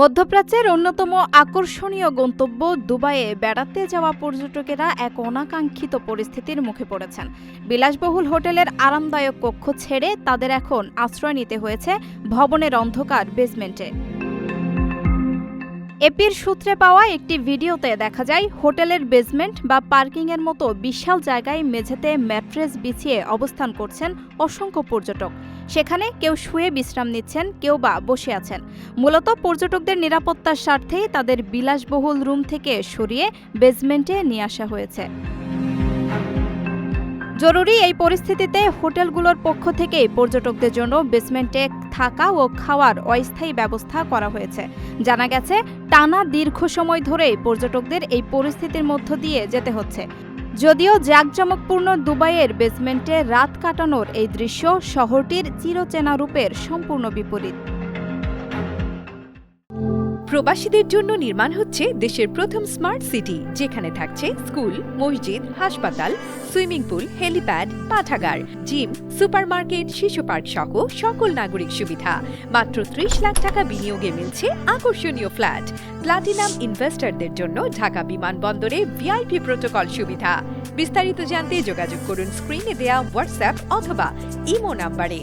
মধ্যপ্রাচ্যের অন্যতম আকর্ষণীয় গন্তব্য দুবাইয়ে বেড়াতে যাওয়া পর্যটকেরা এক অনাকাঙ্ক্ষিত পরিস্থিতির মুখে পড়েছেন। বিলাসবহুল হোটেলের আরামদায়ক কক্ষ ছেড়ে তাদের এখন আশ্রয় নিতে হয়েছে ভবনের অন্ধকার বেসমেন্টে। এপির সূত্রে পাওয়া একটি ভিডিওতে দেখা যায় হোটেলের বেসমেন্ট বা পার্কিংয়ের মতো বিশাল জায়গায় মেঝেতে ম্যাট্রেস বিছিয়ে অবস্থান করছেন অসংখ্য পর্যটক। সেখানে কেউ শুয়ে বিশ্রাম নিচ্ছেন, কেউ বা বসে আছেন। মূলত পর্যটকদের নিরাপত্তার স্বার্থেই তাদের বিলাসবহুল রুম থেকে সরিয়ে বেসমেন্টে নিয়ে আসা হয়েছে। জরুরি এই পরিস্থিতিতে হোটেলগুলোর পক্ষ থেকেই পর্যটকদের জন্য বেসমেন্টে থাকা ও খাওয়ার অস্থায়ী ব্যবস্থা করা হয়েছে। জানা গেছে, টানা দীর্ঘ সময় ধরেই পর্যটকদের এই পরিস্থিতির মধ্য দিয়ে যেতে হচ্ছে। যদিও জাঁকজমকপূর্ণ দুবাইয়ের বেসমেন্টে রাত কাটানোর এই দৃশ্য শহরটির চিরচেনা রূপের সম্পূর্ণ বিপরীত। প্রবাসীদের জন্য নির্মাণ হচ্ছে দেশের প্রথম স্মার্ট সিটি, যেখানে থাকছে স্কুল, মসজিদ, হাসপাতাল, সুইমিং পুল, হেলিপ্যাড, পাঠাগার, জিম, সুপারমার্কেট, শিশু পার্ক সহ সকল নাগরিক সুবিধা। মাত্র ৩০ লাখ টাকা বিনিয়োগে মিলছে আকর্ষণীয় ফ্ল্যাট। প্লাটিনাম ইনভেস্টরদের জন্য ঢাকা বিমানবন্দরে ভিআইপি প্রোটোকল সুবিধা। বিস্তারিত জানতে যোগাযোগ করুন স্ক্রিনে দেয়া হোয়াটসঅ্যাপ অথবা ইমো নাম্বারে।